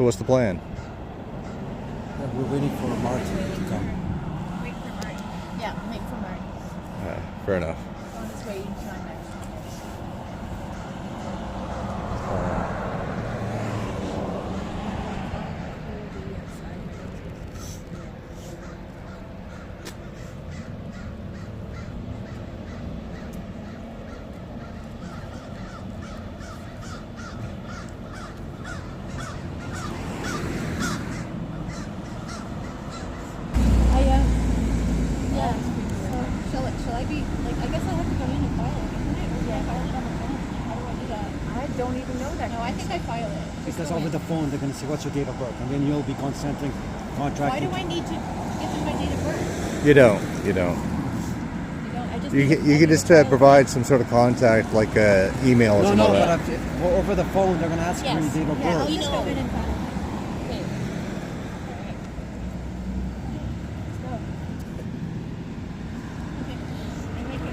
So what's the plan? We're waiting for Martin to come. Wait for Martin. Yeah, wait for Martin. Fair enough. On his way each time next. Shall I be, like, I guess I have to go in and file it, isn't it? Or do I file it on the phone? How do I do that? I don't even know that. No, I think I file it. Just Because go over in. the phone, they're going to say, what's your date of birth? And then you'll be consenting, contracting. Why do I need to give them my date of birth? You don't. You don't? I just You need can, to- you I can need just to file it. provide some sort of contact, like email or No, something no, like but that. over the phone, they're going to ask you Yes. your date of Yeah, I'll birth. just go in and file it. Okay. Alright. Let's go. Okay. I make it.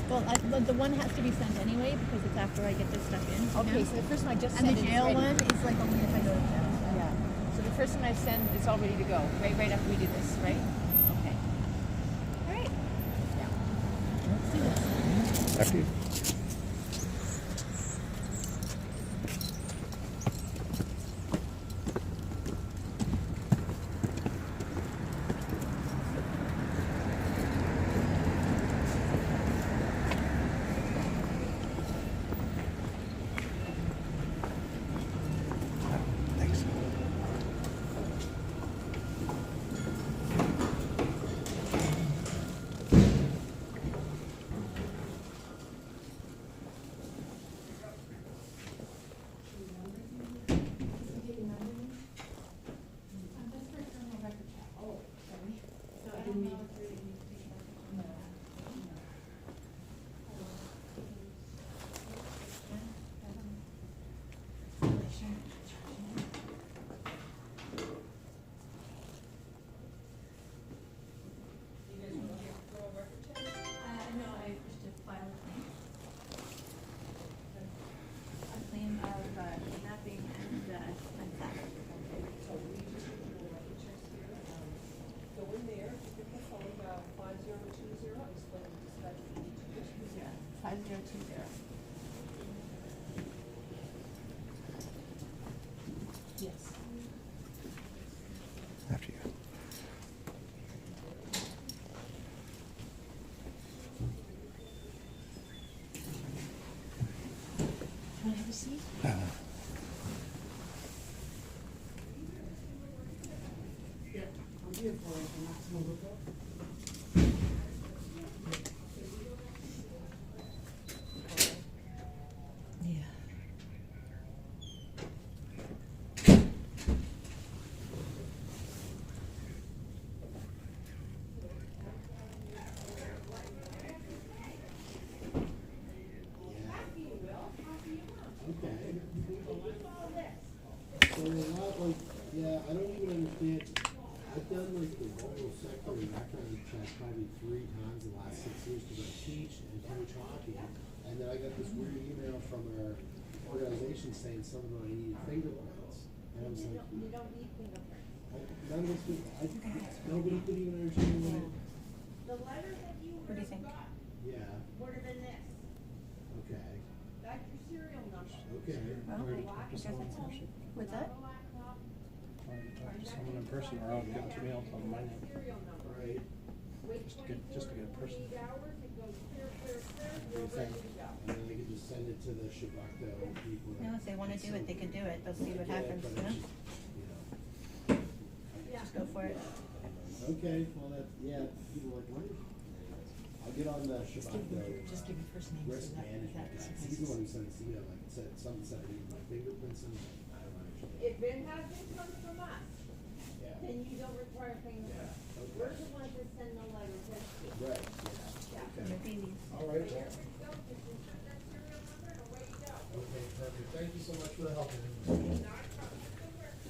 Well, but the one has to be sent anyway because it's after I get this stuff in. Okay, so the first one I just And sent the is jail ready. one is like only if I go to jail. Yeah. So the first one I send is all ready to go. Right after we do this, right? Okay. All right. Yeah. Let's do this. After you. Thanks. No, I wish to file a claim. A claim of kidnapping and theft. Go in there, pick the phone, 5020, explain the dispatch you need to use. Yeah, 5020. Yes. After you. Can I have a seat? Yeah. So a lot like, yeah, I don't even understand. I've done like the local sector background check probably 3 times in the last 6 years because I teach and coach hockey. And then I got this weird email from our organization saying something about I needed fingerprints. And I was like, You don't need fingerprints. none of us could, nobody could even understand what it, The letter that you What do you think? yeah, would have been this. okay, That's your serial number. okay. Well, what's that? Talk to someone in person, or I'll give it to me, I'll tell them my name. Right. Just to get a person. What do you think? And then they could just send it to the Shabakta people. No, if they want to do it, they can do it. They'll see what Yeah, happens, but you know? it's just, you know. Just go for it. Okay, well, that, yeah, people are like, what is? I'll get on the Shabakta. Just give your first name. Risk management guy. He's the one who sent this email, like, said, something said I need my fingerprints and I don't understand. If it hasn't come from us, Yeah, then you don't require yeah, fingerprints. We're okay, the ones that send the letters. That's it. right, yeah, They're okay. babies. All right, There we go. Just insert that serial number and away you go. okay, perfect. Thank you so much for the help.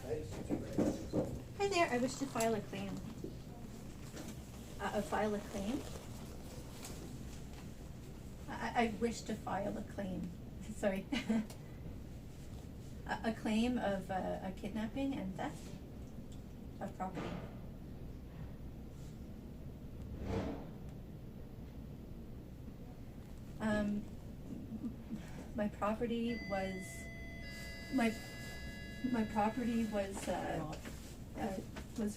Thanks. Hi there, I wish to file a claim. file a claim. I wish to file a claim, sorry. A claim of a kidnapping and theft of property. My property was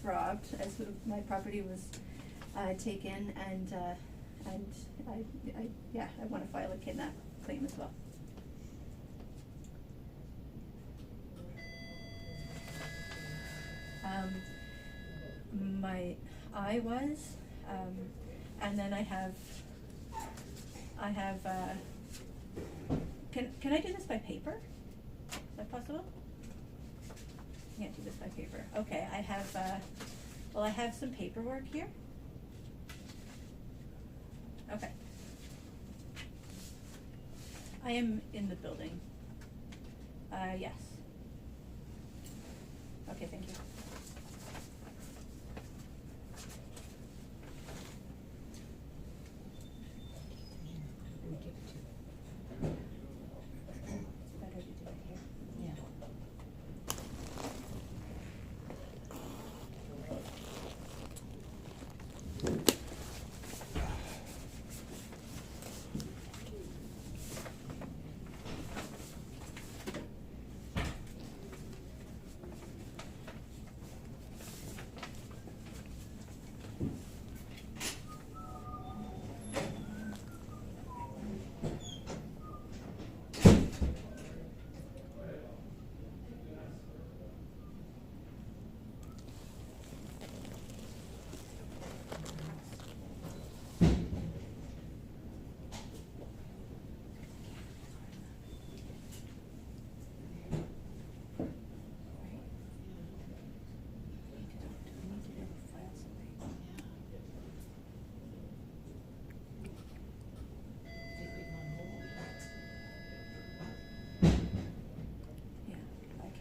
robbed, as my property was taken, and I wanna file a kidnap claim as well. And then I have, can I do this by paper? Is that possible? Can't do this by paper. Okay, I have some paperwork here. Okay. I am in the building. Yes. Okay, thank you. Better to do it here. Yeah.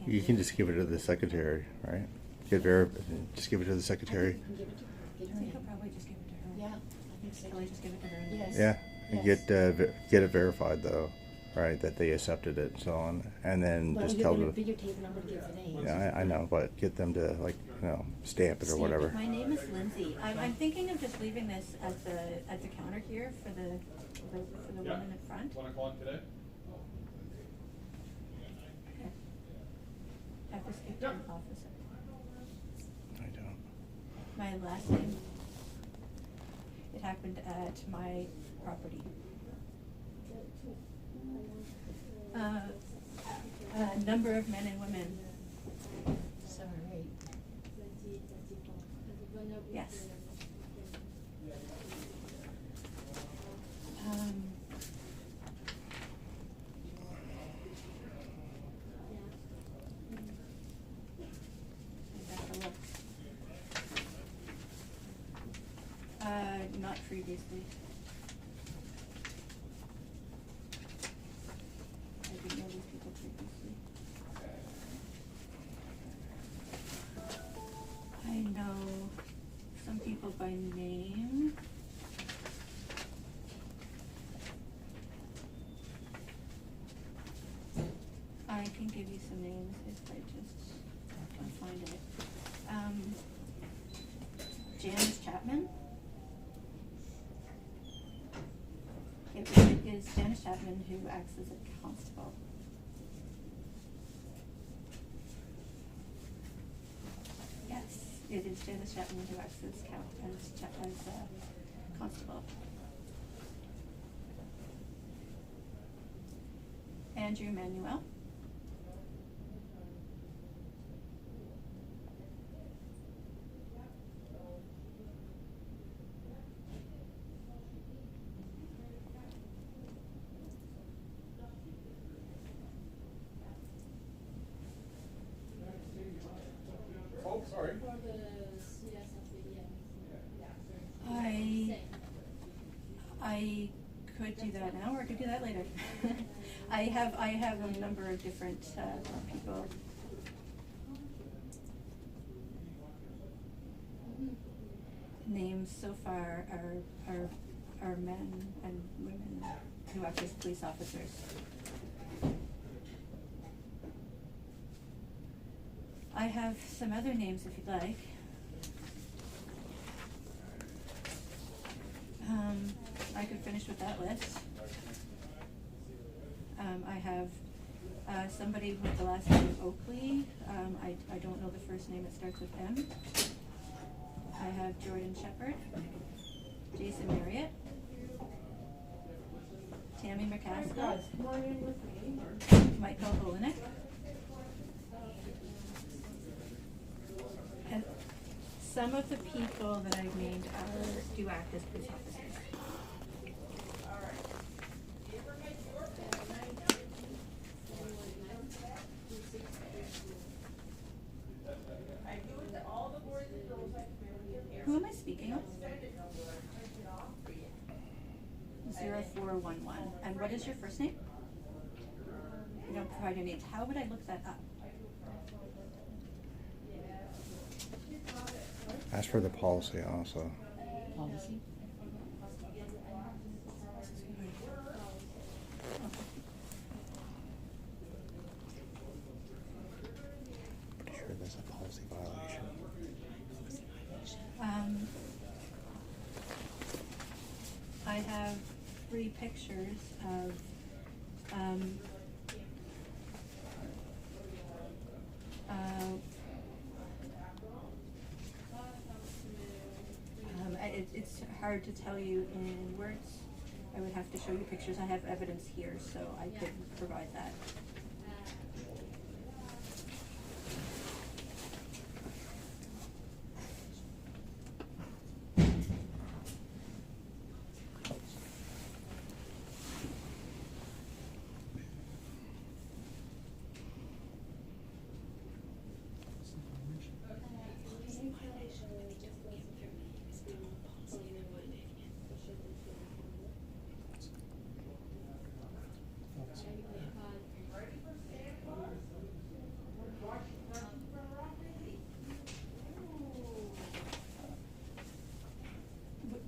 You can just give it to the secretary, right? Just give it to the secretary. I think I'll probably just give it to her. Yeah, I think so. Probably just give it to her. Yes. Yeah, and Yes. get it verified though, right? That they accepted it and so on, and then Well, just you're tell gonna them. videotape and I'm gonna give the names. Yeah, I know, but get them to stamp it or Stamp it. whatever. My name is Lindsay. I'm thinking of just leaving this at the counter here for the one in the front. 1 o'clock today? Okay. I have to speak to an officer. I don't. My last name, it happened at my property. A number of men and women. Sorry. Yes. I'd have to look. Not previously. I didn't know these people previously. I know some people by name. I can give you some names if I just can find it. Janice Chapman. It is Janice Chapman who acts as a constable. Yes, it is Janice Chapman who acts as constable. Andrew Manuel. Oh, sorry. I could do that now, or I could do that later. I have a number of different people. names so far are men and women who act as police officers. I have some other names if you'd like. I could finish with that list. I have somebody with the last name of Oakley. I don't know the first name, it starts with M. I have Jordan Shepherd, Jason Marriott, Tammy McCaskill, Michael Olenek. And some of the people that I've named do act as police officers. Who am I speaking of? 0411. And what is your first name? You don't provide your names. How would I look that up? Ask for the policy also. Policy? Pretty sure there's a policy violation. I have 3 pictures of it's hard to tell you in words. I would have to show you pictures. I have evidence here, so I could provide that.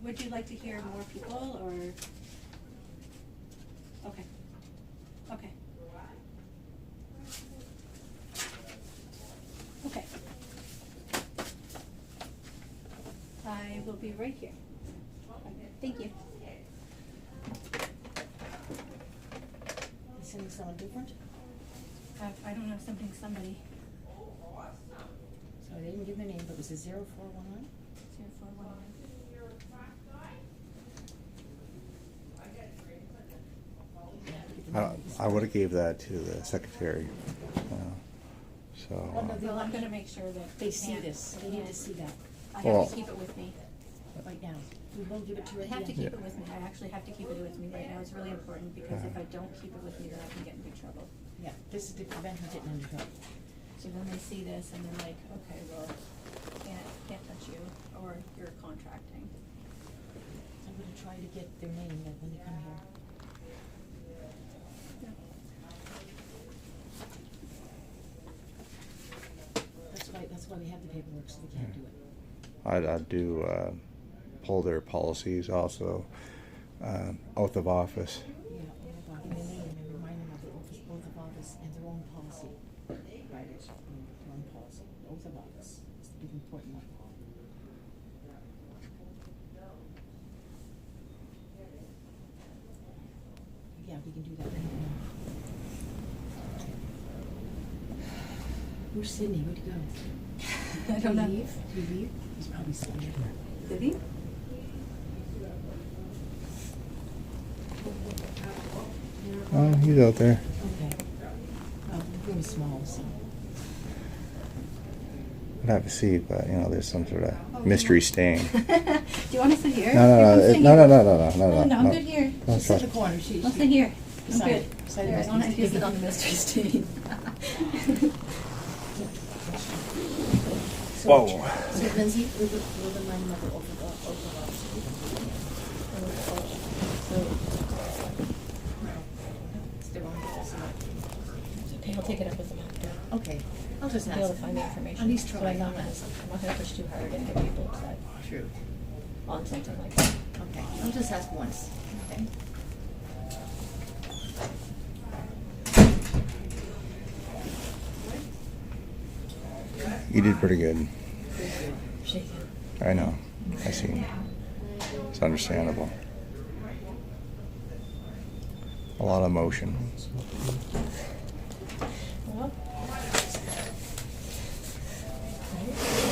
Would you like to hear more people, or? Okay. Okay. Okay. I will be right here. Thank you. You sending someone different? I don't know, somebody. So they didn't give me a name, but was it 0411? 0411. I would have gave that to the secretary. So. Well, I'm gonna make sure that They see this, they need to see that I Well- have to keep it with me. right now. We will give it to her I at the have to end. keep it with me. I actually have to keep it with me right now. It's really important because if I don't keep it with me, then I can get in big trouble. Yeah, this is to prevent her getting into trouble. So then they see this and they're like, okay, well, can't touch you, or you're contracting. I'm gonna try to get their name like when they come here. That's why we have the paperwork, so we can't do it. I'd do pull their policies also, oath of office. Yeah, oath of office, their name, and remind them of the oath of office and their own policy. Right, it's their own policy, oath of office, it's the big important one. Yeah, we can do that right now. Where's Sydney? Where'd he go? I don't know. Did he leave? Did he leave? He's probably still here. Did he? Oh, he's out there. Okay. Oh, the room is small, so. I'd have to see, but there's some sort of mystery stain. Do you want to sit here? No, You no, can no, sit no, here. no, no, no, no, no, No, I'm no. good here. No, She's in trust the me. corner, she. I'll sit here. I'm Beside good. it. Beside There, I the don't have to mystery sit on the mystery stain. So- Whoa. So Lindsay, we'll remind them of the oath of office. It's their own policy. Okay, I'll take it up with them after. Okay, I'll just Be ask. able to find the information. At least But try. I'm not gonna push too hard and get people upset. True. on something like that. Okay, I'll just ask once, okay? You did pretty good. Shake it. I know. I see. It's understandable. A lot of emotion. Well,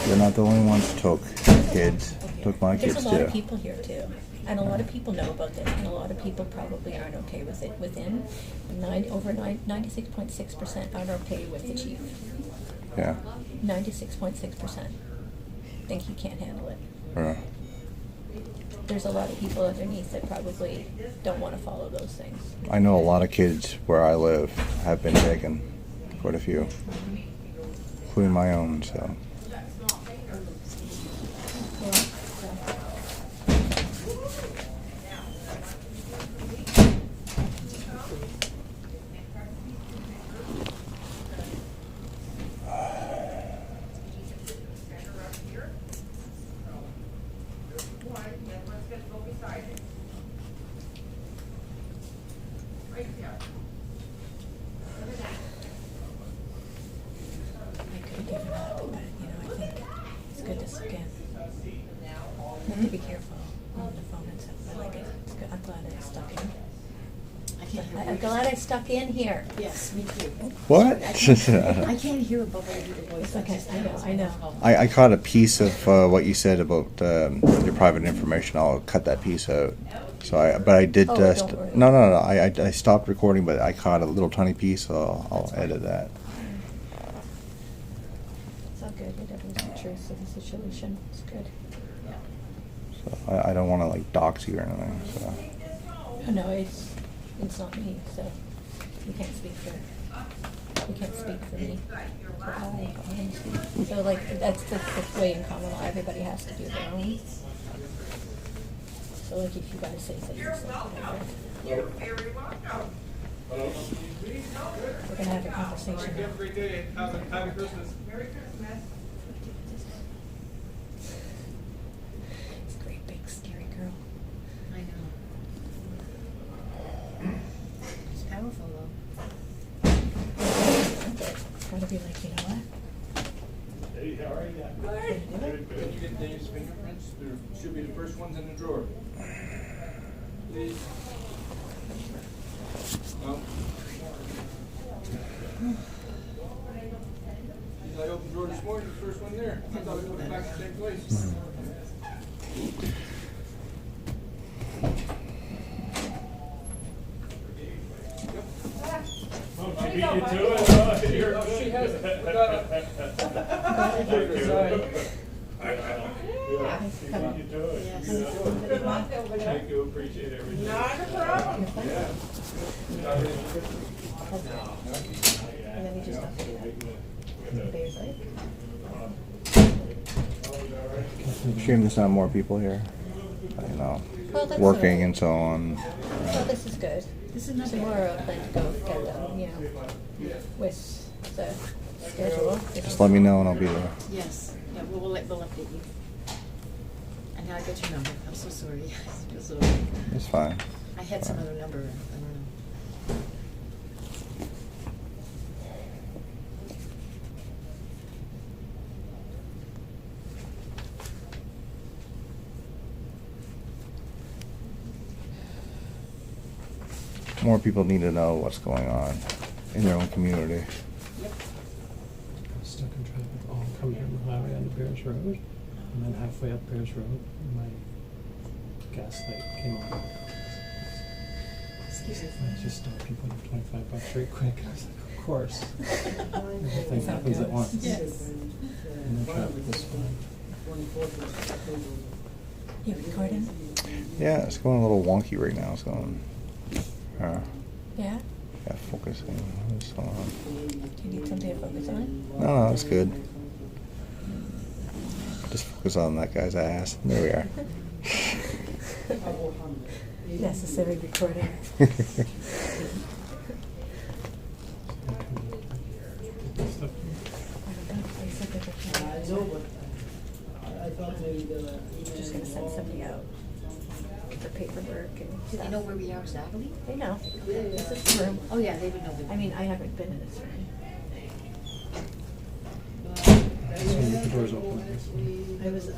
You're not the only ones who took kids. Took my kids there's a lot of too. people here too, and a lot of people know about this, and a lot of people probably aren't okay with it. Within 96.6% aren't okay with the chief. Yeah. 96.6% think he can't handle it. Yeah. There's a lot of people underneath that probably don't want to follow those things. I know a lot of kids where I live have been taken. Quite a few. Including my own, so. I could have given up, but I think it's good to scan. You have to be careful on the phone and stuff. I like it. It's good. I'm glad I stuck in. I can't hear. I'm glad I stuck in here. Yes, me too. What? I can't hear above other people's voice. It's okay. I know. I caught a piece of what you said about your private information. I'll cut that piece out. So I did. Oh, don't worry. No. I stopped recording, but I caught a little tiny piece, so I'll edit that. It's all good. Whatever was the truth of the situation. It's good. So I don't want to like dox you or anything. So. Oh, no, it's not me, so you can't speak for me. For all honesty. So like that's the way in common law. Everybody has to do their own. So like if you gotta say things like whatever. We're gonna have a conversation. Have a great day. Happy Christmas. It's a great big scary girl. I know. It's powerful though. It's gotta be like, you know what? Hey, how are you? Good. Did you get Dave's fingerprints? There should be the first ones in the drawer. Please. No? I opened the drawer this morning, the first one there. I thought I put it back in the same place. She beat you to it? You're No, she good. hasn't. We got it. Thank you. Yeah, she beat you to it. Yes. Yeah. Thank you, appreciate everything. Not a problem. Yeah. And then we just have to do that. Bears like. Shame there's not more people here. You know, Well, that's working all right. and so on. Well, this is good. This is not Tomorrow I plan to go get them, with the schedule. Just let me know and I'll be there. Yes, yeah, we'll update you. And now I got your number, I'm so sorry. I feel so, It's fine. I had some other number, I don't know. More people need to know what's going on in their own community. Yep. I was stuck in traffic all coming down the highway onto Bears Road, and then halfway up Bears Road, my gas light came on. Excuse me. I just stopped and put in $25 right quick. I was like, of course. Everything happens at once. Yes. And then traffic was fine. You recording? Yeah, it's going a little wonky right now. It's going. Yeah? Yeah, focusing. What's going on? Do you need something to focus on? No, that's good. Just focus on that guy's ass. There we are. Necessary recording. Stuff. I don't know. I said that they can't. Just gonna send somebody out for paperwork and Do stuff. they know where we are exactly? They know. This is the room. Oh, yeah, they would know. I mean, I haven't been in this room. So the door's open. I was,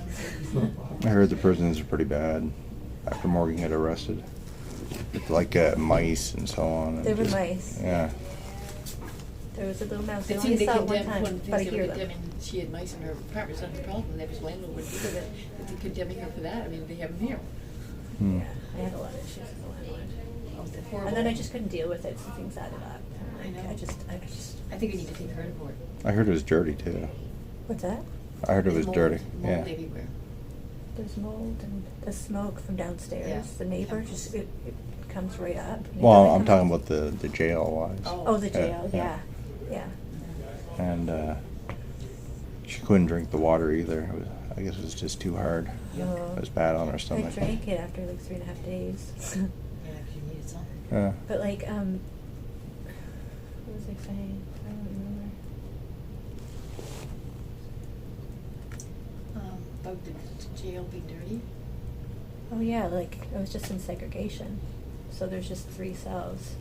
I heard the prisons are pretty bad after Morgan got arrested. With like mice and so on. and there were just- mice. Yeah. There was a little mouse. I It only seemed they saw it one condemned, time, one of the but I things they hear were them. condemning, she had mice in her apartment, it's not the problem, that was landlord would do with it, but they're condemning her for that, I mean, they have them here. Hmm. Yeah, I had a lot of issues with the landlord. Oh, they're horrible. And then I just couldn't deal with it, so things added up. I know. I just, I think we need to take her to court. I heard it was dirty too. what's that? I heard it There's was mold- dirty. Mold Yeah. everywhere. There's mold and the smoke from downstairs. Yeah. The neighbor just, it comes right up. Well, Neighbor I'm comes- talking about the jail wise. Oh, the Yeah, jail, yeah. yeah. And she couldn't drink the water either. It was, I guess it was just too hard. No. It was bad on her I stomach. drank it after like 3.5 days. Yeah, 'cause you needed something. Yeah. But like, what was I saying? I don't remember. About the jail being dirty? Oh yeah, like, I was just in segregation. So there's just 3 cells.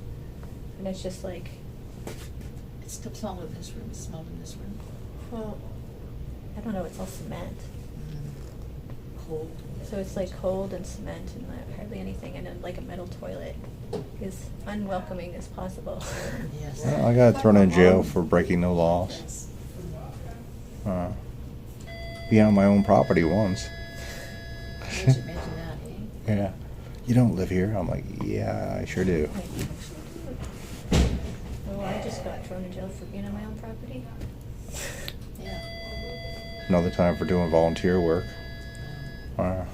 And it's just like, It's still smelled in this room, it smelled in this room. well, I don't know, it's all cement. Cold. So it's like cold and cement and like hardly anything, and then like a metal toilet is unwelcoming as possible. Yes. Well, I got thrown in jail for breaking no laws. Being on my own property once. Imagine that, eh? Yeah. You don't live here? I'm like, yeah, I sure do. Well, I just got thrown in jail for being on my own property. Yeah. Another time for doing volunteer work. Gotta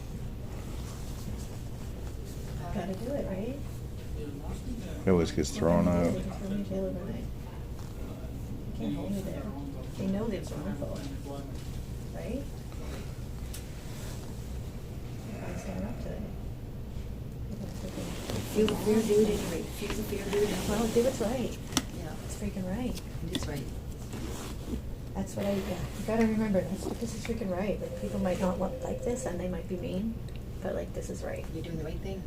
do it, right? It always gets thrown out. They can throw me in jail overnight. Can't hold me there. They know it's wrongful, right? I stand up to it. Feel the fear, do it anyway. Feel the fear, do it anyway. Well, do what's right. Yeah, It's freaking right. it is right. That's what you gotta remember, this is freaking right. Like, people might not like this and they might be mean, but like, this is right. You're doing the right thing.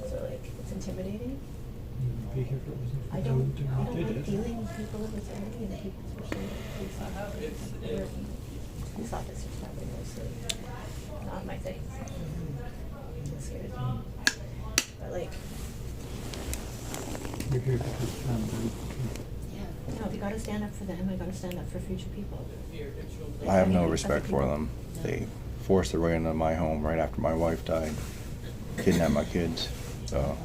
So like, it's intimidating. You'd be here if it wasn't for I them don't doing what they like did. dealing with people of this area, and people, especially police officers. Police officers probably mostly, not my thing. It scares me. But like, You're here because family. Yeah. no, if you gotta stand up for them, you gotta stand up for future people. I have no Other respect for people. them. They forced their way into my home right after my wife died. Kidnapped my kids. So,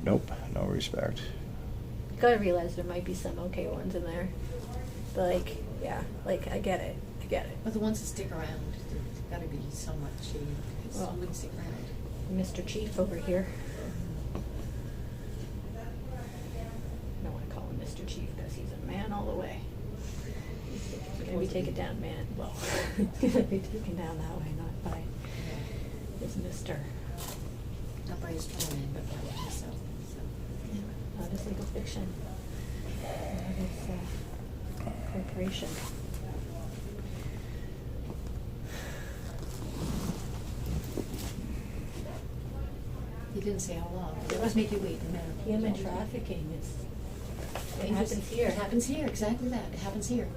nope, no respect. You gotta realize there might be some okay ones in there. But like, yeah, like, I get it. But the ones that stick around, there's gotta be somewhat shady, because Well. who wouldn't stick around? Mr. Chief over here. I don't wanna call him Mr. Chief because he's a man all the way. He's gonna be taken down, man. Well, he's gonna be taken down that way, not by his Mr. Not by his strong man, but by himself, so. Not his legal fiction. Not his corporation. He didn't say how long, they always make you wait, no matter. Human trafficking is, it happens here. It happens here, exactly that, it happens here.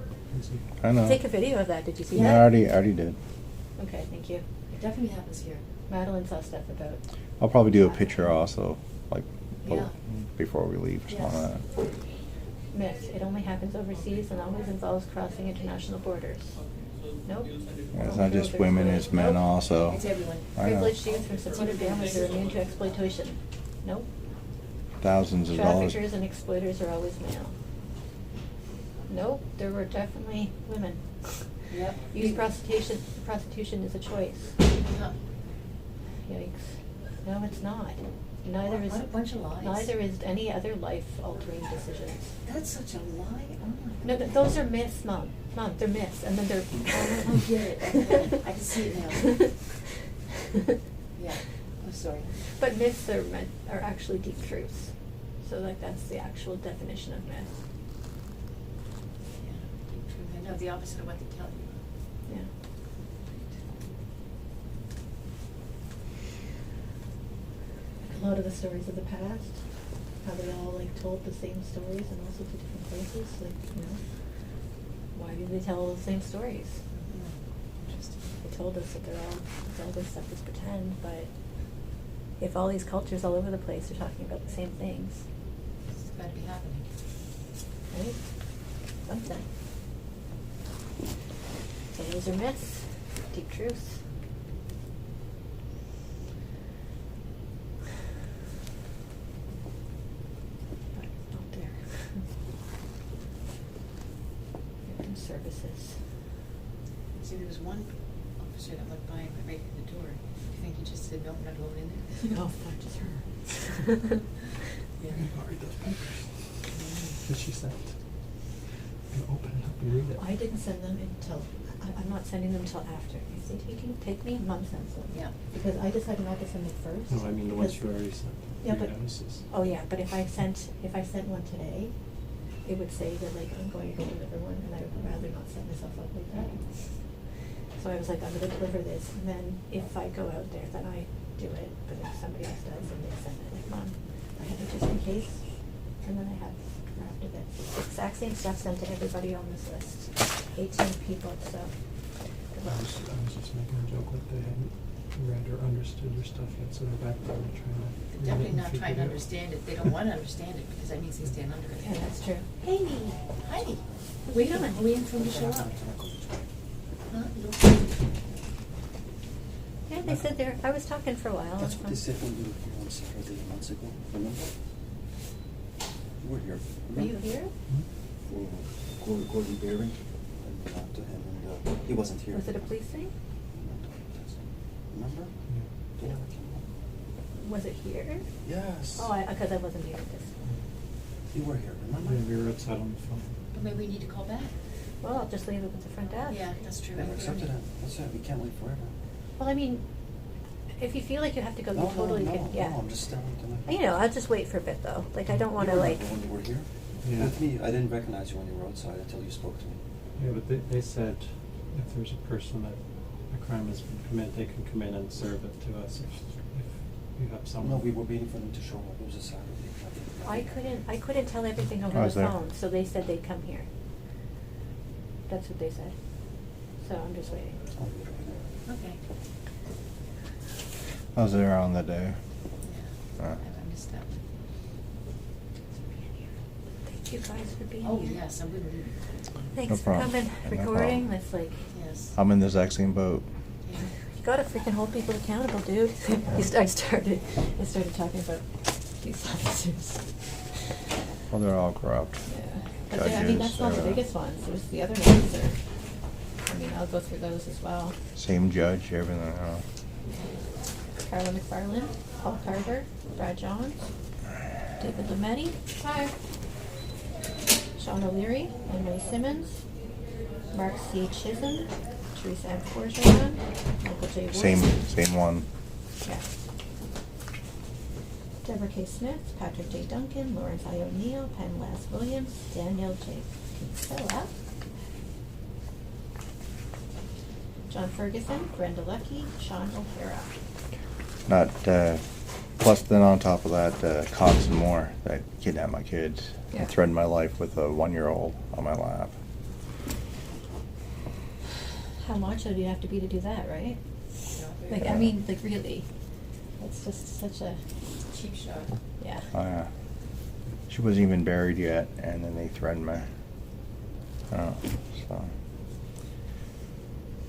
I know. Take a video of that, did you see Yeah, that? I already did. Okay, thank you. It definitely happens here. Madeline saw stuff about. I'll probably do a picture also, like, Yeah. before we leave or something like that. Myth, it only happens overseas and always involves crossing international borders. Nope. Yeah, it's not just women, it's men also. It's everyone. I know. Privileged youth from supported families are immune to exploitation. Nope. Thousands of dollars. Traffickers and exploiters are always male. Nope, there were definitely women. Yep. Youth prostitution is a choice. Huh. Yikes. No, it's not. Neither is. What a bunch of lies. Neither is any other life-altering decisions. That's such a lie, oh my. No, those are myths, Mom. Mom, they're myths, and then they're. I get it. I can see it now. Yeah, I'm sorry. But myths are actually deep truths. So like that's the actual definition of myth. Yeah, I know the opposite of what they tell you. Yeah. a lot of the stories of the past, how they all like told the same stories and also to different places, like, you know. Why do they tell all the same stories? Interesting. They told us that all this stuff is pretend, but if all these cultures all over the place are talking about the same things, It's gotta be happening. right? Something. Tales or myths, deep truths. But not there. Victim services. See, there was one officer that went by and went right through the door. Do you think he just said, no, we're not going in there? Oh, not just her. Yeah. Read those papers. That she sent. And open it up and read it. I didn't send them until, I'm not sending them until after. If they take me, Mom sends them. Yeah. Because I decided not to send them first. No, I mean the ones because- you already sent. Yeah, Three but, notices. oh yeah, but if I sent one today, it would say that like I'm going to go deliver one, and I would rather not set myself up like that. So I was like, I'm gonna deliver this, and then if I go out there, then I do it, but if somebody else does, then they send it, like, Mom, I have it just in case, and then I have drafted it. Exact same stuff sent to everybody on this list, 18 people, so. good luck. I was just making a joke that they hadn't read or understood your stuff yet, so they're back there trying to read it Definitely and not figure trying to it out. understand it. They don't wanna understand it because that means they stand under it. Yeah, that's true. Heidi, Heidi, wait a minute, waiting for him to show up. Huh? You don't- Yeah, they said they're, I was talking for a while. That's what they said when you were here on Saturday months ago, remember? You were here, Were you remember? here? For Gordon Bearing, and went out to him, and he wasn't here. Was it a police thing? Remember? Yeah. They never came up. Was it here? Yes. Oh, because I wasn't here this. You were here, remember? Yeah, we were outside on the phone. But maybe we need to call back. Well, I'll just leave it with the front desk. Yeah, that's true. Never accepted it, that's it, we can't wait forever. Well, I mean, if you feel like you have to go, you totally can, yeah. No, I'm just telling you. You know, I'll just wait for a bit though. Like, I don't You wanna like, remember when you were here? Yeah. With me, I didn't recognize you when you were outside until you spoke to me. Yeah, but they said if there's a person that a crime has been committed, they can come in and serve it to us if you have someone. No, we were waiting for them to show up, it was a Saturday. I couldn't tell everything over I the was there. phone, so they said they'd come here. That's what they said. So I'm just waiting. I'll be over there. Okay. I was there on that day. Yeah, Uh, I missed that one. Thank you guys for being Oh, here. yes, I'm gonna leave. Thanks No for problem. coming, No recording. problem. That's like, Yes. I'm in the exact same boat. Yeah. you gotta freaking hold people accountable, dude. I started talking about police officers. Well, they're all corrupt. Yeah. But I mean, that's not the Judges, biggest ones. There's the other ones are, I mean, I'll go through those as well. Same judge, everything. Carla McFarland, Paul Carter, Brad Johns, David Lametti. Hi. Sean O'Leary, Emily Simmons, Mark C. Chisholm, Teresa M. Forgeron, Michael J. Wood. Same one. Yeah. Deborah K. Smith, Patrick J. Duncan, Lawrence I. O'Neill, Penn Lass Williams, Daniel J. Kinsella, John Ferguson, Brenda Lucky, Sean O'Hara. Not, plus then on top of that, Cox and Moore that kidnapped my kids Yeah. and threatened my life with a 1-year-old on my lap. How macho do you have to be to do that, right? Like, I mean, like, really. It's just such a, Cheap shot. yeah. She wasn't even buried yet, and then they threatened me. So.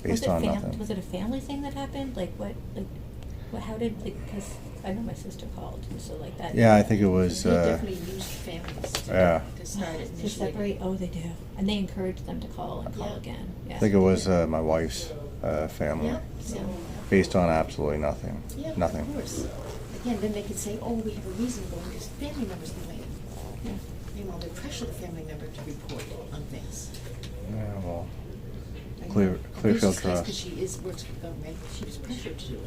Based on nothing. Was it a family thing that happened? Like, how did, because I know my sister called, and so like that. Yeah, I think it was, They definitely used families yeah. to start it To initially. separate, oh, they do. And they encourage them to call and call Yeah. again. Yeah. I think it was my wife's family. Yeah, so, Based on absolutely nothing. yeah, Nothing. of course. Again, then they could say, oh, we have a reason going, because family members complain. Yeah. Meanwhile, they pressure the family member to report on things. Yeah, well, Like, Clearfield Bruce's case, Trust. 'cause she works for the government, she was pressured to do it.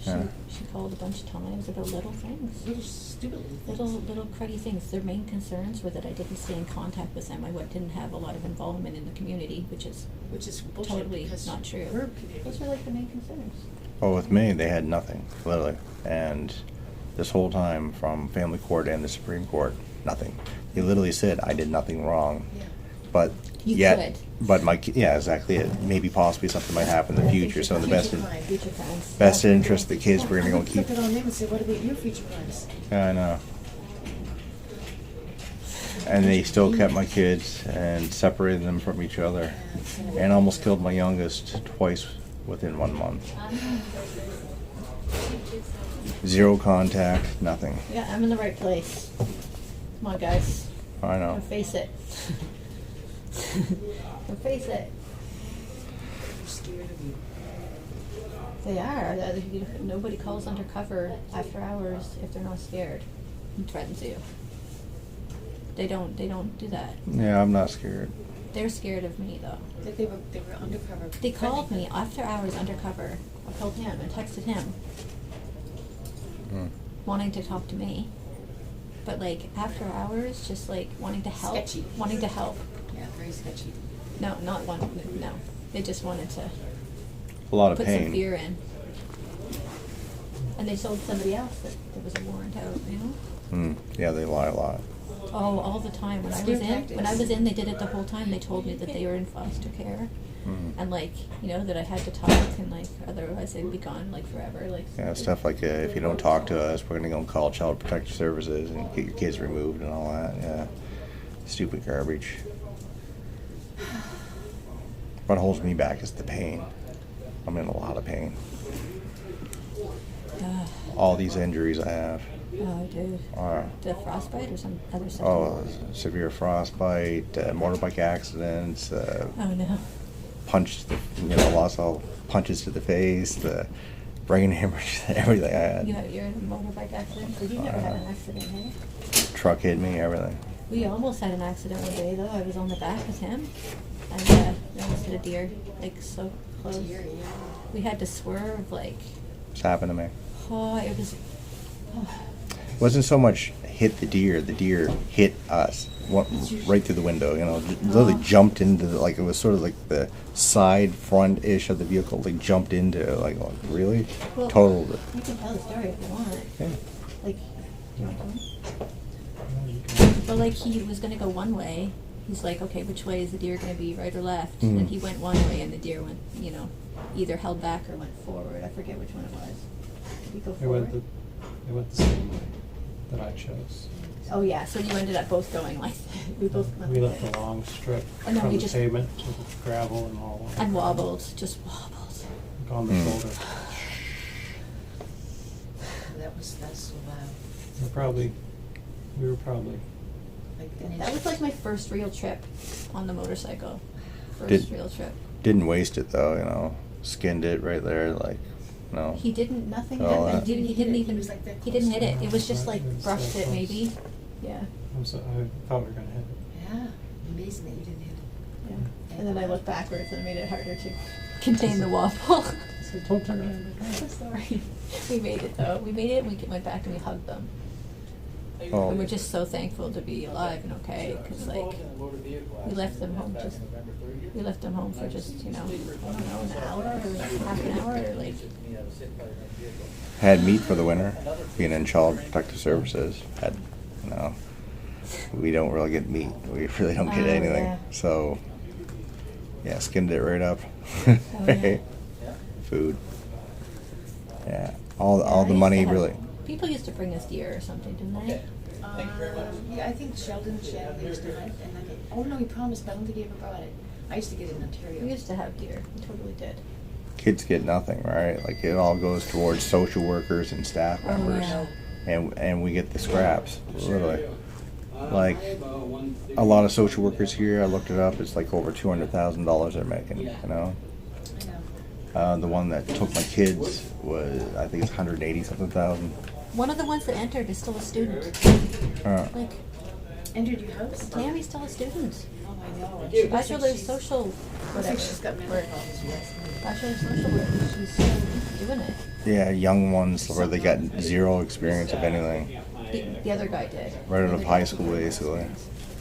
Yeah. She called a bunch of times about little things. Little stupid little things. Little cruddy things. Their main concerns were that I didn't stay in contact with them. I didn't have a lot of involvement in the community, which is Which is bullshit, totally because not true. her community. Those were like the main concerns. well, with me, they had nothing, literally. And this whole time from family court and the Supreme Court. Nothing. They literally said I did nothing wrong. Yeah. But You yet, could. but yeah, exactly it. Maybe possibly something might happen in the future. So in the best Future crimes. best interest of the kids, we're gonna go I'm keep. flip it on them and say, what about your future crimes? Yeah, I know. And they still kept my kids and separated them from each other, and almost killed my youngest twice within 1 month. 0 contact, nothing. Yeah, I'm in the right place. Come on, guys. I know. Go face it. Go face it. They're scared of you. They are. Nobody calls undercover after hours if they're not scared and threatens you. They don't do that. Yeah, I'm not scared. They're scared of me though. Like they were undercover. They called me after hours undercover. I called him and texted him, wanting to talk to me. But like after hours, just like wanting to help. Sketchy. Wanting to help. Yeah, very sketchy. No, not one. No, they just wanted to A lot of put some pain. fear in. And they told somebody else that there was a warrant out. You know. Yeah, they lie a lot. Oh, all the time. When I was in, they did it the whole time. They told me that they were in foster care, and like, you know, that I had to talk, and like, otherwise they'd be gone like forever. Like, Yeah, stuff like if you don't talk to us, we're gonna go and call Child Protective Services and get your kids removed and all that. Yeah, stupid garbage. What holds me back is the pain. I'm in a lot of pain. All these injuries I have. oh, dude, Are the frostbite or some other stuff. severe frostbite, motorbike accidents, Oh no. Lost all punches to the face, the brain hemorrhage, everything I had. You're in a motorbike accident? So you never had an accident, hey? Truck hit me, everything. We almost had an accident one day though. I was on the back with him, and we almost hit a deer, like so close. Deer, yeah. We had to swerve, like, It's happened to me. oh, it was. It wasn't so much hit the deer hit us. Right through the window, literally jumped into it was sort of like the side front-ish of the vehicle, like jumped into, like really? Well, Totaled it. You can tell the story if you want. Yeah. Like, do you want to tell me? No, you can- But like he was gonna go one way. He's like, okay, which way is the deer gonna be, right or left? Mhm. And he went one way, and the deer went, either held back or went forward. I forget which one it was. Did he go They forward? went the same way that I chose. Oh yeah, so you ended up both going like we both went We like left a long strip And then from we the just- pavement to the gravel and all and wobbled, just wobbled. like on the shoulder. That's so loud. We were probably Like, That was like my first real trip on the motorcycle. Did- Real trip. Didn't waste it though, skinned it right there, no. He didn't. Nothing Oh, happened. that- He didn't even. He was like that He didn't close. hit it. It was just like It was brushed so it close. maybe. Yeah. I thought we were gonna hit it. Yeah, amazing that you didn't hit it. Yeah. And then I looked backwards and it made it harder to contain the wobble. So don't turn around. I'm sorry. We made it though. We made it and we went back and we hugged them. Oh. We were just so thankful to be alive and okay, because like we left them home for just I don't know, an hour or half an hour or like. Had meat for the winter, being in Child Protective Services. We don't really get meat. We really don't get Oh, anything. yeah. So, yeah, skinned it right up. Oh, yeah. Food. Yeah, all Yeah, the I used money to have- really. People used to bring us deer or something, didn't they? Yeah, I think Sheldon used to hunt, oh no, he promised, but I don't think he ever brought it. I used to get it in Ontario. We used to have deer. We totally did. Kids get nothing, right? Like it all goes towards social workers and staff Oh, members, yeah. and we get the scraps, literally. Like a lot of social workers here, I looked it up. It's like over $200,000 they're making. I know. The one that took my kids was, I think it's 180 something thousand. One of the ones that entered is still a student. Like, Entered your house? Tammy's still a student. Oh, I know. Bachelor of social, I whatever. think she's got mental work. problems, yes. Bachelor of social work. She's still doing it. Yeah, young ones where they got zero experience of anything, The other guy did. right out The of other high guy school did. basically.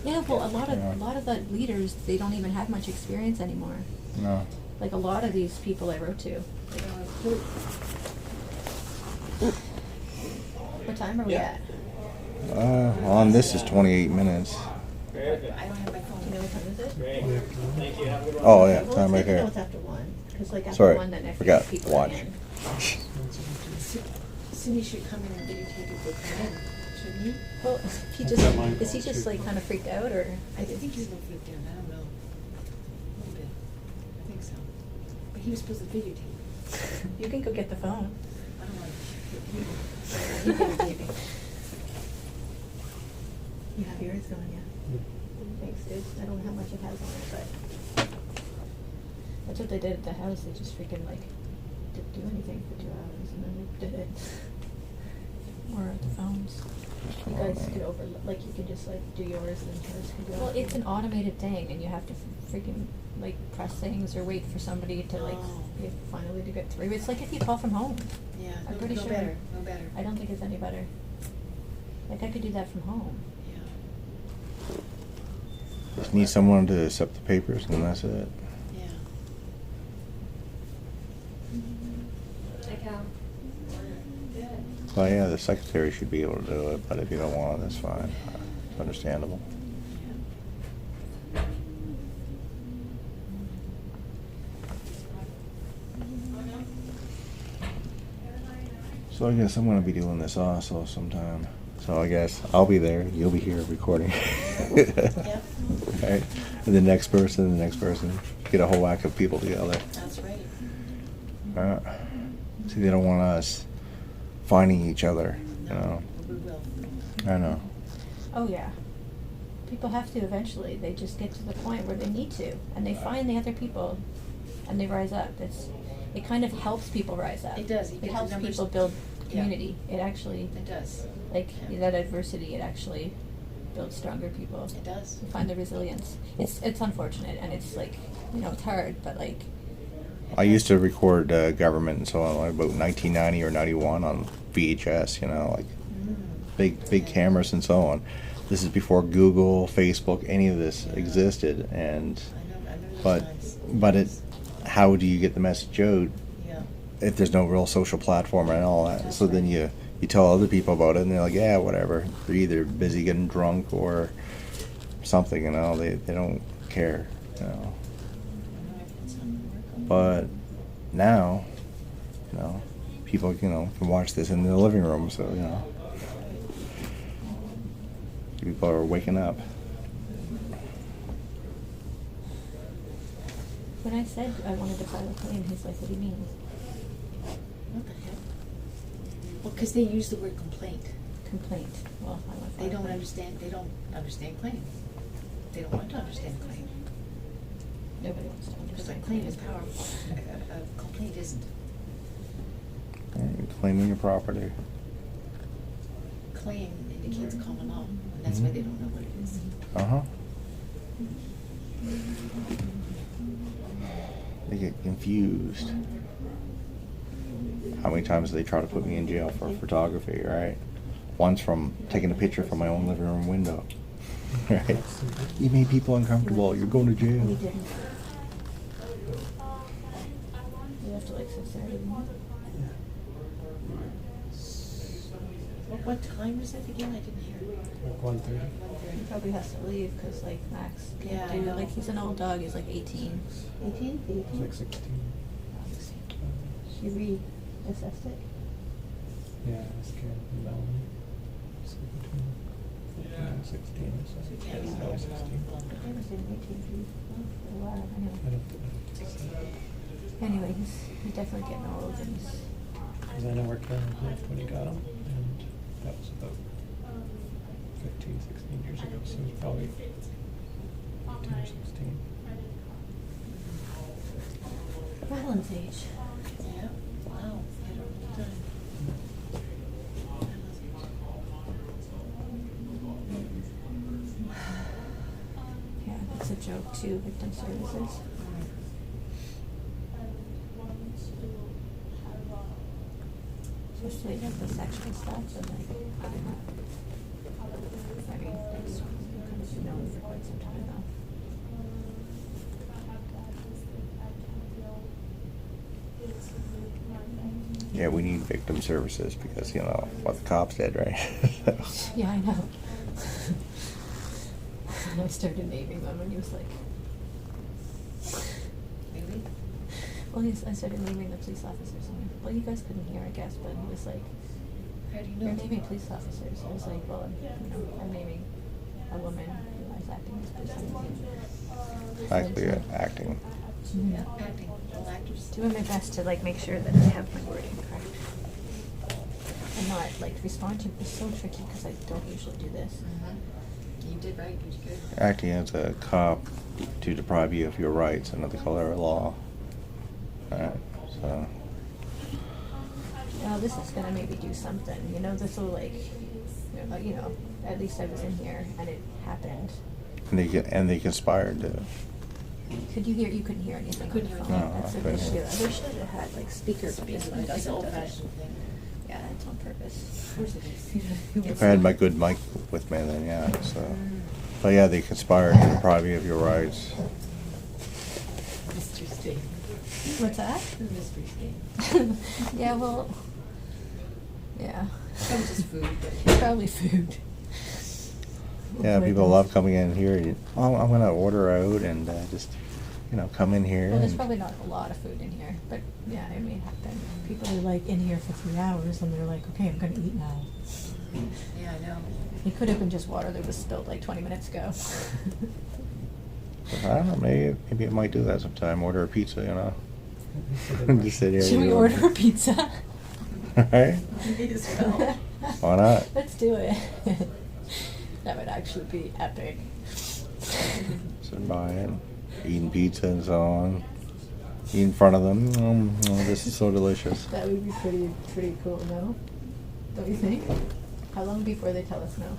Yeah, well, a lot of the leaders, they don't even have much experience anymore. No. Like a lot of these people I wrote to. What time are we Yeah. at? On this is 28 minutes. Very good. I don't have my phone. Do you know what time is it? Great. Thank you. Have a good one. Oh yeah, Well, time right it's good to know here. it's after 1, because like after Sorry, 1 then I forgot. forget people Watch. are in. Cindy should come in and videotape it for come in, shouldn't he? Well, he just, is he just like kind of freaked out, or? I think he's a little freaked out, I don't know. A little bit. I think so. But he was supposed to videotape. You can go get the phone. I don't know. He videotaping. You have yours going, yeah. Thanks, dude. I don't know how much it has on it, but that's what they did at the house. They just freaking like didn't do anything for 2 hours, and then they did it. Or at the phones. You guys could like you could just like do yours and hers could go. Well, it's an automated thing, and you have to freaking like press things or wait for somebody to like finally to get through. It's like if you call from home. Yeah, I'm no, pretty no sure. better, no better. I don't think it's any better. Like I could do that from home. Yeah, Just need someone to accept the papers, and that's it. yeah. Hi, Cal. Well, yeah, the secretary should be able to do it, but if you don't want it, that's fine. It's understandable. So I guess I'm gonna be doing this also sometime. So I guess I'll be there. You'll be here recording. Yep. Right? And the next person, get a whole whack of people together. That's right. See, they don't want us finding each other. You know. We will. I know. Oh yeah. People have to eventually. They just get to the point where they need to, and they find the other people, and they rise up. It kind of helps people rise up. It does. You It get the helps numbers- people build Yeah. community. It actually, It does. like Yeah. that adversity, it actually builds stronger people. It does. You find the resilience. It's unfortunate, and it's like it's hard, but like. I used to record government and so on, like about 1990 or 91 on VHS. You know, like big cameras and so on. This is before Google, Facebook, any of this existed, and I know those but times. but it. How do you get the message out Yeah. if there's no real social platform and all that? So then you tell other people about it, and they're like, yeah, whatever. They're either busy getting drunk or something. You know, they don't care. You know. I know I put some work on it. But now, people, can watch this in their living room, so, people are waking up. When I said I wanted to file a claim, he's like, "What do you mean?" What the heck? Well, because they use the word complaint. Complaint. Well, I want to file They a don't claim. understand, they don't understand claim. They don't want to understand claim. Nobody wants to Because a understand. claim is powerful. A complaint isn't. Claiming your property. Claim indicates common law, and that's why they don't know what it is. Uh-huh. They get confused. How many times do they try to put me in jail for photography, right? Once from taking a picture from my own living room window. Right? You made people uncomfortable. You're going to We jail. didn't. We have to like 6:30. What time is it again? I didn't hear. Like 1:30. He probably has to leave because like Max can't Yeah, I do know. like he's an old dog. He's like 18. 18? It's like 16. She reassessed it. Yeah, I was scared of Melanie. So between 14 and 16 or so. Yeah, he's No, not 16. I've never seen an 18 for a while. I Anyway. don't think so. Anyway, he's definitely getting old and he's. Because I know where Karen lived when he got him, and that was about 15, 16 years ago, so he was probably 15 or 16. Ryland's age. Yeah, wow. I don't know. Yeah, that's a joke too. Victim services. Especially like the sexual stuff and like. I mean, it's kind of been known for quite some time now. Yeah, we need victim services because, you know, what the cops did, right? Yeah, I know. And I started naming them, and he was like, Really? well, I started naming the police officers, and well, you guys couldn't hear, I guess, but he was like, How do you know? you're naming police officers. I was like, well, I'm naming a woman who was acting as police. Actually, acting. Yeah. Acting, all actors. Doing my best to like make sure that I have my wording correct. And not like respond to. It's so tricky because I don't usually do this. You did right, you did good. Acting as a cop to deprive you of your rights under the color of law. Alright, so. Well, this is gonna maybe do something. You know, this will like, you know, at least I was in here and it happened. And they conspired to. Could you hear? You couldn't hear anything. Couldn't on the hear phone. anything. That's No, the I issue. couldn't. I wish I had like speakers. That's an old-fashioned thing. Yeah, it's on purpose. Of course it is. If I had my good mic with me, then yeah. So, but yeah, they conspired to deprive you of your rights. Mystery state. What's that? The mystery state. Yeah, well, yeah. Probably just food, but. Probably food. Yeah, people love coming in here. And, oh, I'm gonna order out and just, you know, come in here. Well, there's and- probably not a lot of food in here, but yeah, it may happen. People are like in here for 3 hours and they're like, okay, I'm gonna eat now. Yeah, I know. It could have been just water that was spilled like 20 minutes ago. I don't know. Maybe I might do that sometime. Order a pizza, you know. Just sit here. Should we you know. order a pizza? Right? May as well. Why not? Let's do it. That would actually be epic. Sitting by it, eating pizza and so on. Eat in front of them. Oh, this is so delicious. That would be pretty cool, no? Don't you think? How long before they tell us no?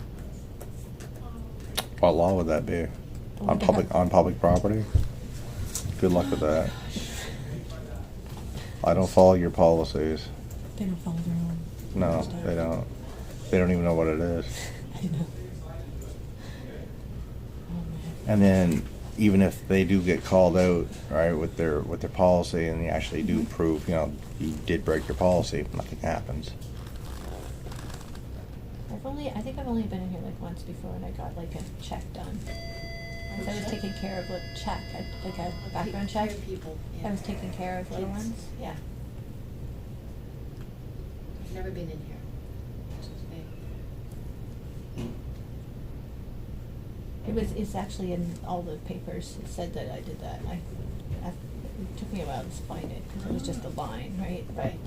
What law would that be? Well, On public property? Good luck with that. I don't follow your policies. They don't follow their own. No, stuff. they don't. They don't even know what it is. I know. Oh, man. And then even if they do get called out, right, with their policy, and they actually do prove, you know, you did break your policy, nothing happens. I think I've only been in here like once before, and I got like a check done. I was taking care of a check, like a background check. People, yeah. I was taking care of little Kids. ones. Yeah. I've never been in here. It's actually in all the papers. It said that I did that. It took me a while to find it because it was just a line, right? Right.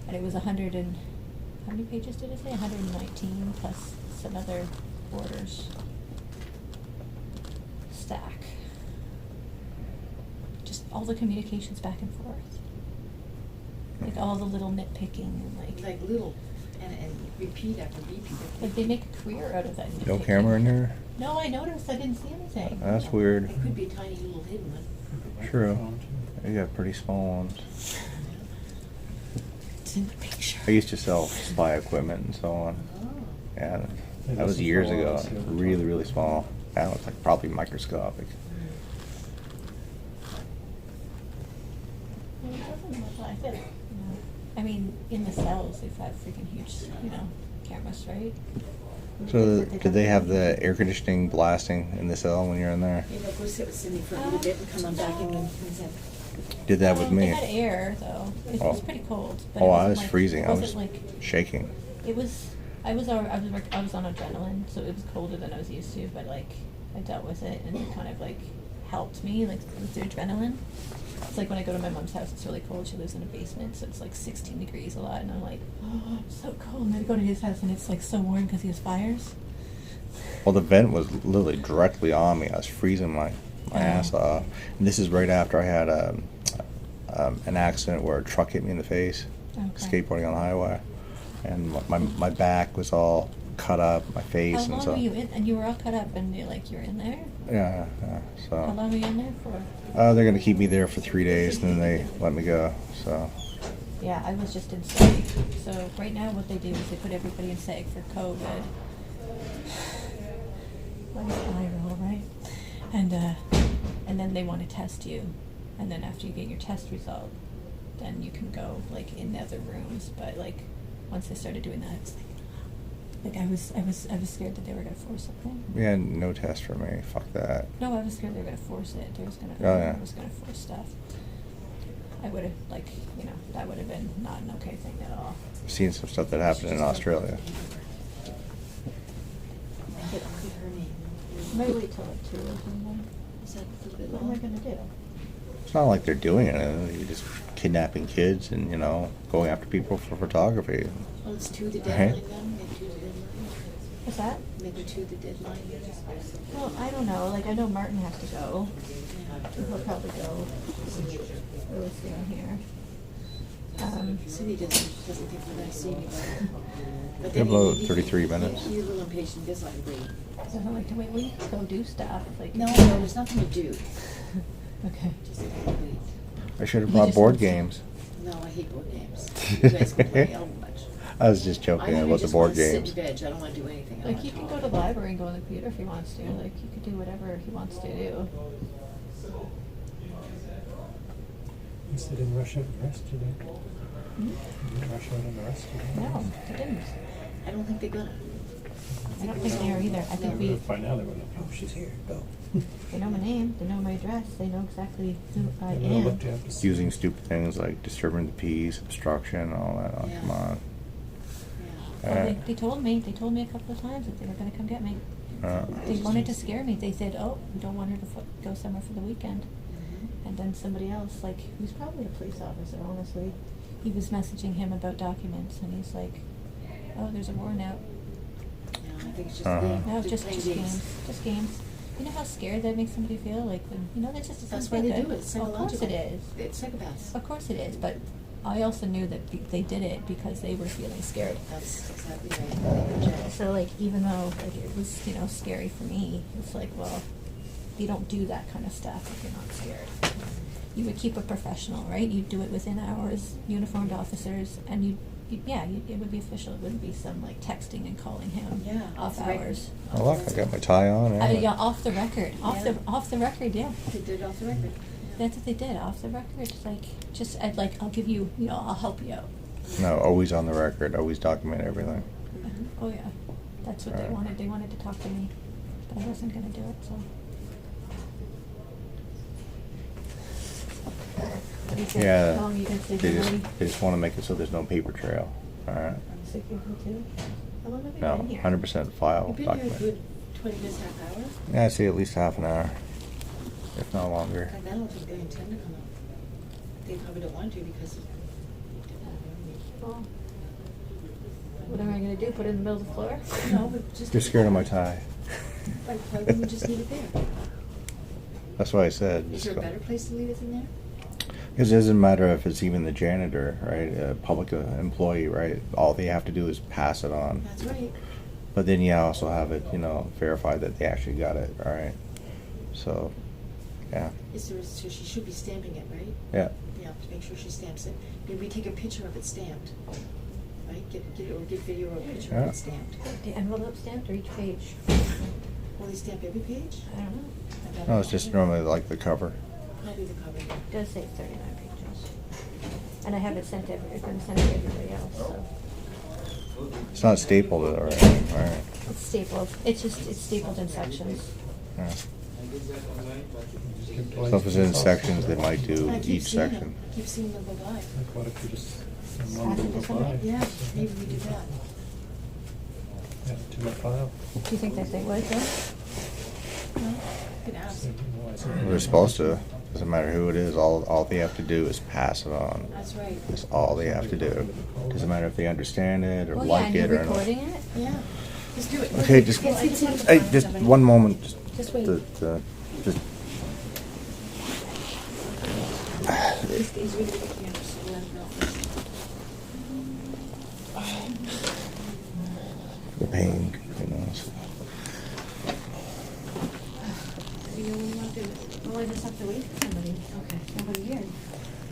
And it was 100 and, how many pages did it say? 119 plus some other orders. Stack. Just all the communications back and forth. Like all the little nitpicking and Like little, and repeat after repeat. like they make a career out of that nitpicking. No camera in here? No, I noticed. I didn't see anything. That's weird. It could be a tiny little hidden one. True. You got pretty small ones. It's in the picture. I used to sell spy equipment and so on. Oh. Yeah, that was years ago. Really, really small. Now it's like probably microscopic. Well, it doesn't look like it. No. I mean, in the cells, they've got freaking huge, cameras, right? So did they have the air conditioning blasting in the cell when you're in there? Maybe I'll go sit with Cindy for a little bit and come on back in when comes in. Did that with They me. had air, though. It Oh. was pretty cold. But Oh, it I wasn't was like- freezing. It I was wasn't like, shaking. it was, I was on adrenaline, so it was colder than I was used to, but like, I dealt with it and it kind of like helped me, like with the adrenaline. It's like when I go to my mom's house, it's really cold. She lives in a basement, so it's like 16 degrees a lot, and I'm like, oh, it's so cold. And then I go to his house and it's like so warm because he has fires. Well, the vent was literally directly on me. I was freezing my ass off. And this is right after I had an accident where a truck hit me in the face, Okay. skateboarding on the highway. And my back was all cut up, my face How and long so. were you in? And you were all cut up, and you're in there? Yeah. How So long were you in there for? they're gonna keep me there for 3 days, and then they let me go. So Yeah, I was just in SAG. So right now what they do is they put everybody in SAG for COVID. Like viral, right? And then they want to test you. And then after you get your test result, then you can go like in the other rooms, but like once they started doing that, it's like I was scared that they were gonna force something. Yeah, no test for me. Fuck that. No, I was scared they were gonna force it. They was gonna. Oh, yeah. I was gonna force stuff. I would have like that would have been not an okay thing at all. I've seen some stuff that happened in Australia. I'll get her name. Maybe wait till like 2 or something. Is that a little bit What am I long? gonna do? It's not like they're doing anything. You're just kidnapping kids and, you know, going after people for photography. Well, it's 2 the Right. deadline then, make 2 the deadline. What's that? Make it 2 the deadline. Well, I don't know. Like I know Martin has to go. He'll probably go. Louis down here. Cindy doesn't think we're gonna see anybody. But Yeah, then about 33 minutes. He's a little impatient, just like me. So I like to wait. We go do stuff. Like No, there's nothing to do. Okay. Just wait. I should have He brought just board wants to- games. No, I hate board games. You guys can play how much. I was just joking I about the just board wanna sit games. in bed. I don't wanna do anything. I Like wanna he can talk. go to the library and go on the computer if he wants to. Like he could do whatever he wants to do. You said in Russia and arrest today. Hmm? Didn't Russia and arrest today? No, they didn't. I don't think they're gonna. I don't think they are either. I think we. By now they would have. Oh, she's here. Go. They know my name. They know my address. They know exactly who I They am. looked at us. Using stupid things like disturbing the peace, obstruction, all that. Oh, Yeah. come on. Yeah. Well, Alright. they told me. They told me a couple of times that they were going to come get me. They wanted to scare me. They said, "Oh, we don't want her to go somewhere for the weekend." Mhm. And then somebody else, like, who's probably a police officer, honestly, he was messaging him about documents, and he's like, "Oh, there's a warrant out." Yeah, I think it's just Uh-huh. game. No, They're just playing games. Just games. You know how scared that makes somebody feel? Like, when, that's just That's why they good. do it. It's Well, of course it psychological. is. It's psychopaths. Of course it is, but I also knew that they did it because they were feeling scared. That's exactly right. They project. So, like, even though like, it was, scary for me, it's like, well, you don't do that kind of stuff if you're not scared. You would keep it professional, right? You'd do it within hours, uniformed officers, and it would be official. It wouldn't be some, like, texting and calling him Yeah, off off the record. hours. Oh, look, I got my tie on. Yeah, off the record. Off the record, yeah. They did it off the record. That's what they did, off the record. It's like, I'll give you, I'll help you out. No, always on the record. Always document everything. Mhm. Oh, yeah. That's what they Right. wanted. They wanted to talk to me, but I wasn't gonna do it, so. What do you think? Yeah. How long are you gonna stay They here, just, Marty? they just want to make it so there's no paper trail. All right. 6 years too? How long have you No, been here? 100% file You've been here a document. good 20 minutes, half hour. Yeah, I'd say at least half an hour, if not longer. And I don't think they intend to come up. They probably don't want to because. Well, what am I gonna do? Put it in the middle of the floor? No, but just. They're scared of my tie. Like, why wouldn't you just leave it there? That's what I said. Is just there a go. better place to leave it than there? Because it doesn't matter if it's even the janitor, right? A public employee, right? All they have to do is pass it on. That's right. But then you also have it, verified that they actually got it, all right? So, yeah, So she should be stamping it, right? yeah. Yeah, to make sure she stamps it. Maybe we take a picture of it stamped, right? Get video or a picture Yeah. of it stamped. The envelope stamped or each page? Will they stamp every page? I don't know. No, it's just normally like the cover. Probably the cover. It does say 39 pages. And I have it sent to everybody else, so. It's not stapled or anything, all right? It's stapled. It's stapled in sections. Yeah. Keep So if it's in sections, they might do I keep each seeing them. section. I keep seeing them go by. Like, what if you just Pass one it to go somebody? by? Yeah, maybe we do that. Yeah, to my file. Do you think that they would, though? No? You can ask. So, I said, They're supposed to. Doesn't matter who it is. All they have to do is pass it on. That's right. That's all they have to do. Doesn't matter if they understand it or Well, like yeah, it and or you're not. recording it? Yeah. Just do it. Okay, just hey, just one moment. Just wait. Just He's ready to get cameras, so let him know. the pain, so. You know when you want to do it. Well, I just have to wait for somebody. Okay. Somebody here.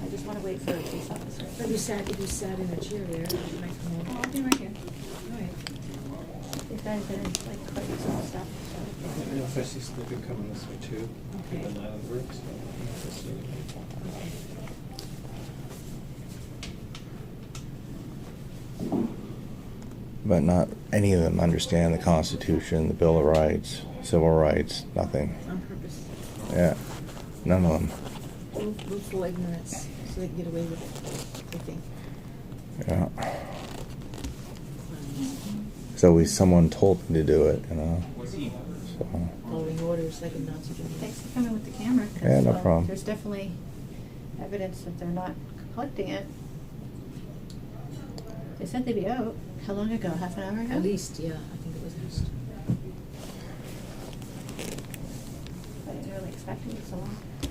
I just want to wait for a police officer. If you sat in a chair there, you might come Oh, over. I'll be right here. All right. These guys didn't like quite some stuff. I know if I see Snoopy coming this way too. Okay. Keep an eye on the work, so. I'll see. But not any of them understand the Constitution, the Bill of Rights, civil rights, nothing. On purpose. Yeah, none of them. Willful ignorance, so they can get away with it, they think. Yeah. So someone told me to do it, you know. So, Following orders like a Nazi Germany. Thanks for coming with the camera. 'Cause, Yeah, no problem. There's definitely evidence that they're not collecting it. They said they'd be out. How long ago? Half an hour ago? At least, yeah, I think it was at least. I didn't really expect it so long. I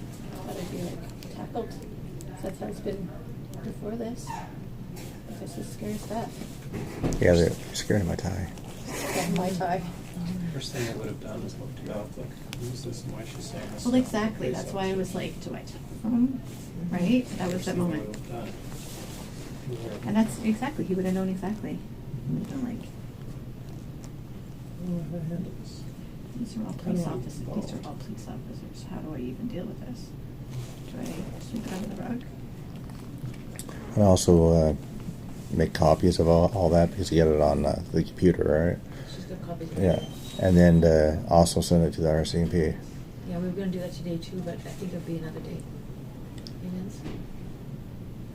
thought it'd be like tackled. That's how it's been before this. But this is scary stuff. yeah, they're scared of my tie. Yeah, my tie. First thing I would have done is looked it up, like, who's this and why she's saying this. Well, exactly. That's why I was like, do I tell him? Right? That was that moment. And that's exactly, he would have known exactly. He would have been like, these are all police officers. These are all police officers. How do I even deal with this? Do I sweep it under the rug? And also make copies of all that because you get it on the computer, right? She's got copies of it. Yeah. And then also send it to the RCMP. Yeah, we were gonna do that today too, but I think there'll be another date. It is?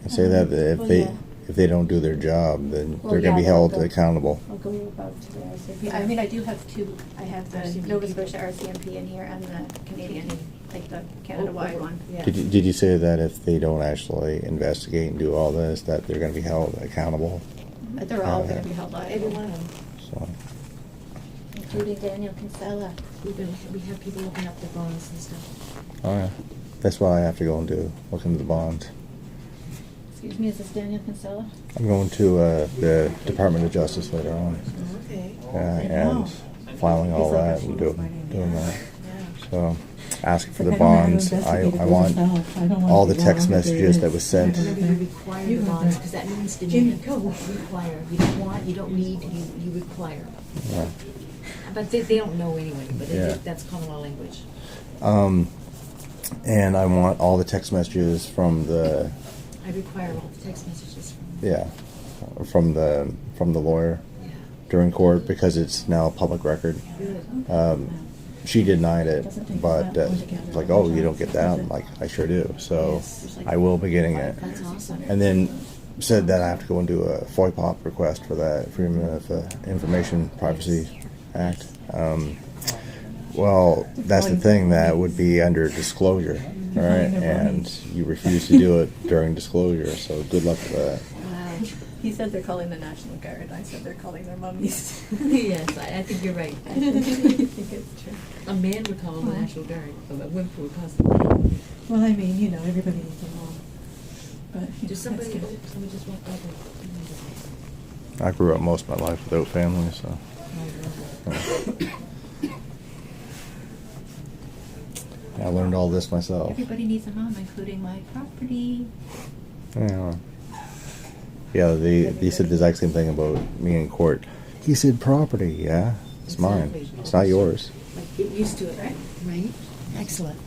And say that if Well, they yeah. if they don't do their job, then Well, they're going to be yeah, held they'll go- accountable. I'll go about to the RCMP. I mean, I do have two. I have the RCMP. Nova Scotia RCMP in here and the Canadian, like the Canada-wide one. Yeah. Did you say that if they don't actually investigate and do all this, that they're going to be held accountable? But they're all going to be held Every one liable, of them. So, including Daniel Kinsella. We have people looking up the bonds and stuff. oh yeah, that's what I have to go and do. Look into the bonds. Excuse me, is this Daniel Kinsella? I'm going to the Department of Justice later on. Okay. And filing all that and doing that. Yeah. So, asking for the bonds. I want all the text messages that was sent. Maybe you require the bonds, because that means demand. Require. You don't want, you don't need, you require. Yeah. But they don't know anyway, but Yeah. that's common law language. And I want all the text messages from the I require all the text messages from the lawyer yeah. during court because it's now a public record. Good. She denied it, but it's like, oh, you don't get that? I'm like, I sure do. So I will be getting it. That's awesome. And then said that I have to go and do a FOIPOP request for that Freedom of Information Privacy Act. Well, that's the thing, that would be under disclosure, right? And you refuse to do it during disclosure, so good luck with that. Wow. He said they're calling the National Guard. I said they're calling their mummies. Yes, I think you're right. I think it's true. A man would call the National Guard, a woman would call the Well, I mean, you know, everybody needs a mom. But, you Just know, that's somebody, good. somebody just walked by. I grew up most of my life without family, so. I learned all this myself. Everybody needs a mom, including my property. Yeah, they said the exact same thing about me in court. He said property, yeah, it's mine. Exactly. It's not yours. Like, get used to it, right? Right? Excellent.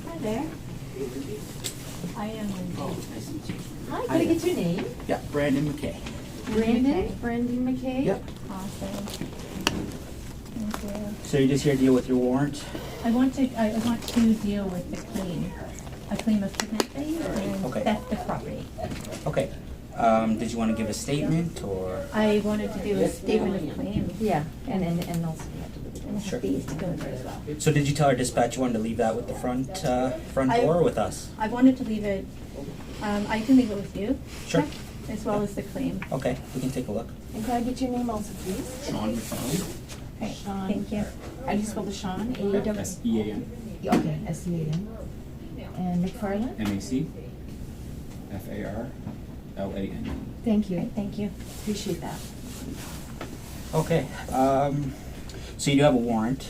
Hi there. I am Lindsay. Nice to meet you. Hi, can I get your name? Yeah, Brandon McKay. Brandon McKay? Yep. Awesome. Thank you. So you're just here to deal with your warrant? I want to deal with the claim. A claim of kidnapping and Okay. theft of property. Okay. Did you want to give a statement or? I wanted to do a statement of claim. Yeah, and also you have to live And Sure. have these to go with it as well. So did you tell our dispatch you wanted to leave that with the front door or with us? I wanted to leave it, I can leave it with you. Sure. As well as the claim. Okay, we can take a look. And can I get your name also, please? Sean McDonald. Okay, Sean. thank you. How do you spell the Sean? A-W? S-E-A-N. Okay, S-E-A-N. And McFarland? M-A-C-F-A-R-L-A-N. Thank you. Okay, thank you. Appreciate that. Okay. So you do have a warrant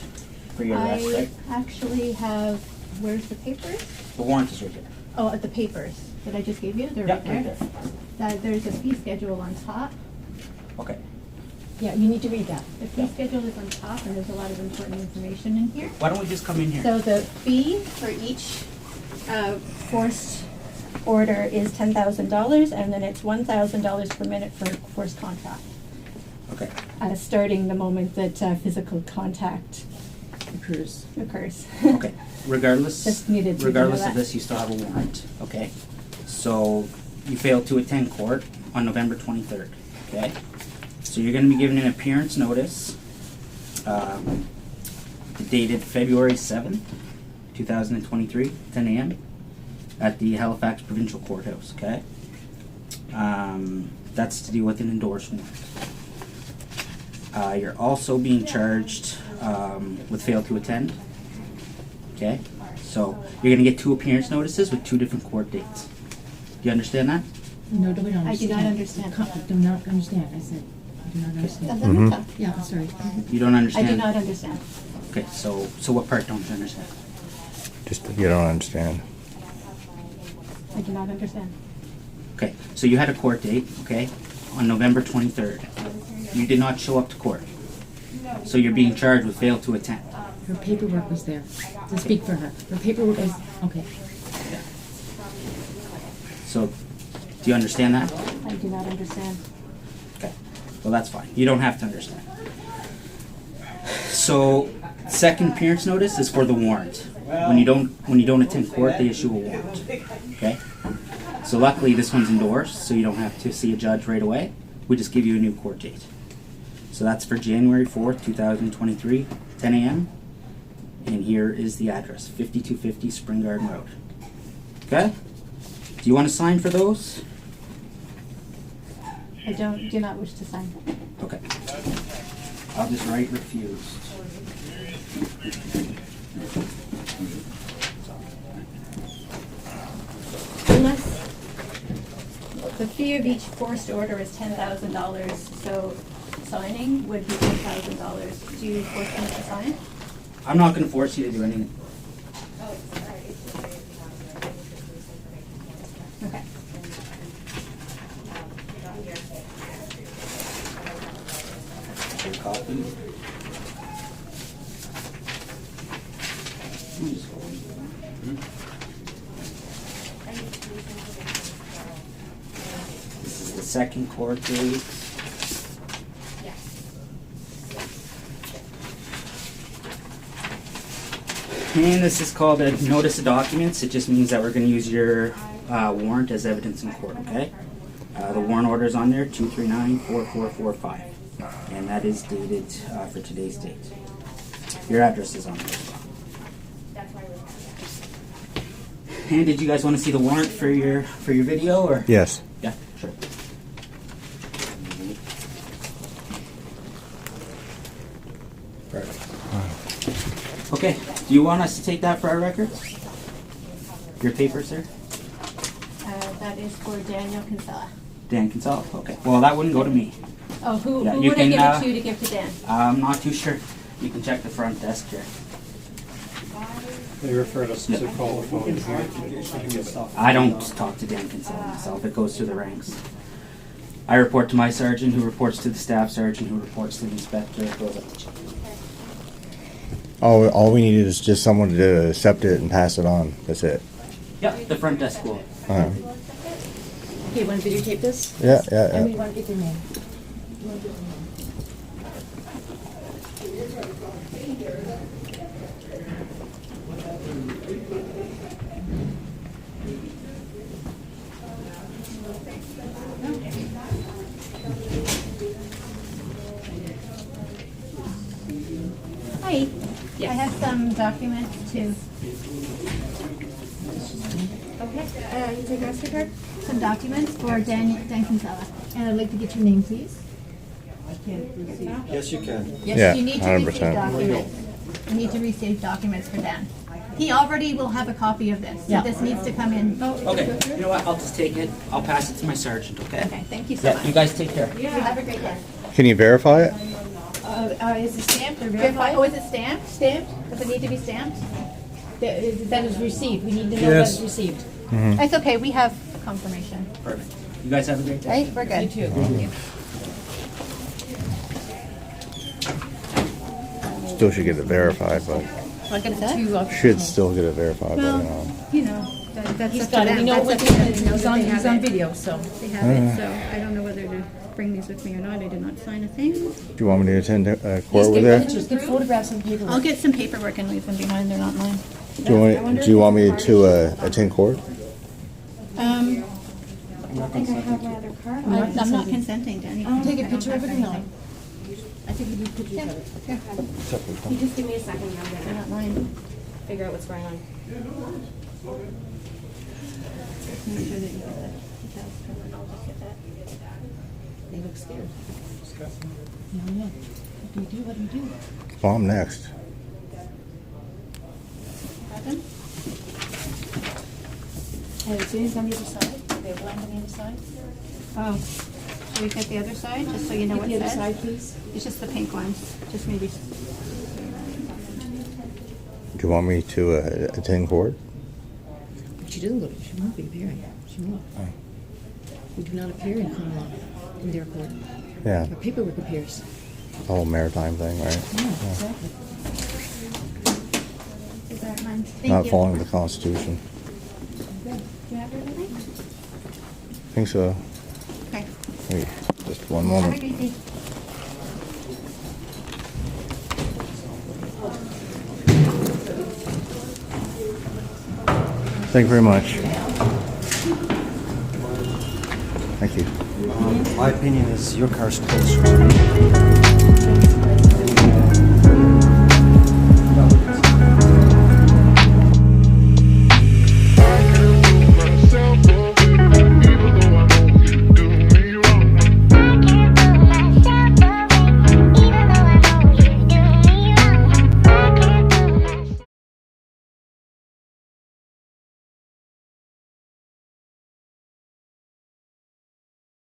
for your arrest, I right? actually have, where's the papers? The warrant is right here. Oh, the papers that I just gave you, they're Yeah, right there. There's a fee schedule on top. Okay. Yeah, you need to read that. The fee schedule is on top and there's a lot of important information in here. Why don't we just come in here? So the fee for each forced order is $10,000 and then it's $1,000 per minute for forced contract. Okay. Starting the moment that physical contact Occurs. occurs. Okay. Regardless, Just needed to know regardless that. of this, you still have a warrant. Okay. So you failed to attend court on November 23rd. Okay. So you're going to be given an appearance notice, dated February 7th, 2023, 10 a.m. at the Halifax Provincial Courthouse. Okay. That's to deal with an endorsed warrant. You're also being charged with fail to attend. Okay? So you're going to get 2 appearance notices with 2 different court dates. Do you understand that? No, do we not I do understand? not understand. Do not understand, I said. I do not understand. Mhm. Yeah, I'm sorry. You don't I understand? do not understand. Okay, so what part don't you understand? Just you don't understand. I do not understand. Okay, so you had a court date, okay, on November 23rd. You did not show up to court. So you're being charged with fail to attend. Her paperwork was there. To speak for her. Her paperwork was, okay. So, do you understand that? I do not understand. Okay, well that's fine. You don't have to understand. So, second appearance notice is for the warrant. When you don't attend court, they issue a warrant. Okay? So luckily this one's endorsed, so you don't have to see a judge right away. We just give you a new court date. So that's for January 4th, 2023, 10 a.m. And here is the address, 5250 Spring Garden Road. Okay? Do you want to sign for those? I do not wish to sign. Okay. I'll just write refused. Unless the fee of each forced order is $10,000, so signing would be $10,000. Do you force them to sign? I'm not going to force you to do anything. Okay. Your copy. This is the second court date. And this is called a notice of documents. It just means that we're going to use your warrant as evidence in court, okay? The warrant order is on there, 2394445. And that is dated for today's date. Your address is on there as well. And did you guys want to see the warrant for your video, or? Yes. Yeah, sure. Perfect. Okay, do you want us to take that for our records? Your paper, sir? That is for Daniel Kinsella. Dan Kinsella? Okay. Well, that wouldn't go to me. Oh, who Yeah, would you I can, give it to give to Dan? I'm not too sure. You can check the front desk here. They referred us to call the phone here. I don't talk to Dan Kinsella myself. It goes through the ranks. I report to my sergeant, who reports to the staff sergeant, who reports to the inspector. It goes up the chain. All we need is just someone to accept it and pass it on. That's it. Yep, the front desk will. Uh-huh. Okay, want to videotape this? Yeah, And we yeah. want to get their name. Hi. I have some documents too. Okay. You take MasterCard? Some documents for Dan Kinsella. And I'd like to get your name, please. Yes, you can. Yes, Yeah, you need to 100%. receive documents. You need to receive documents for Dan. He already will have a copy of this, so Yeah. this needs to come in. Okay, you know what? I'll just take it. I'll pass it to my sergeant, okay? Okay, thank you so Yeah, much. you guys take care. You have a great day. Can you verify it? Is it stamped or verified? Oh, is it stamped? Stamped? Does it need to be stamped? That is received. We need to know that it's received. It's okay, we have confirmation. Perfect. You guys have a great day. Right, we're good. You too. Thank you. Still should get it verified, but Like I said? should still get it verified. But, Well, you know, That's He's up to got it, we them. know That's what up to them. They know he's that on, they he's have on it. video, so. They have it, so I don't know whether to bring these with me or not. I did not sign a thing. Do you want me to attend Just court with get that? pictures, get photographs and paperwork. I'll get some paperwork and leave them behind. They're not mine. Do you want me to attend court? I think I have my other card. I'm not consenting to anything. Take a I don't picture of have it or anything. not? I think we need pictures of it. You just give me a second, I'm They're gonna not mine. figure out what's going on. Make sure that you get that details covered. I'll just get that. They look scared. Yeah. What do you do? What do you do? Well, I'm next. Happen? Have you seen it on the other side? They have land on the other side? Oh, should we get the other side, just so you know Get what the it other says? side, please. It's just the pink ones, just maybe. Do you want me to attend court? She doesn't go to, she won't be appearing. She won't. We do not appear in common law, in their court. Yeah, Our paperwork appears. the whole maritime thing, right? Yeah, exactly. Is that mine? Thank Not you. following the Constitution. Do you have everything? I think so. Okay. Wait, just one Have a moment. good day. Thank you very much. Thank you. My opinion is your car's closer to me.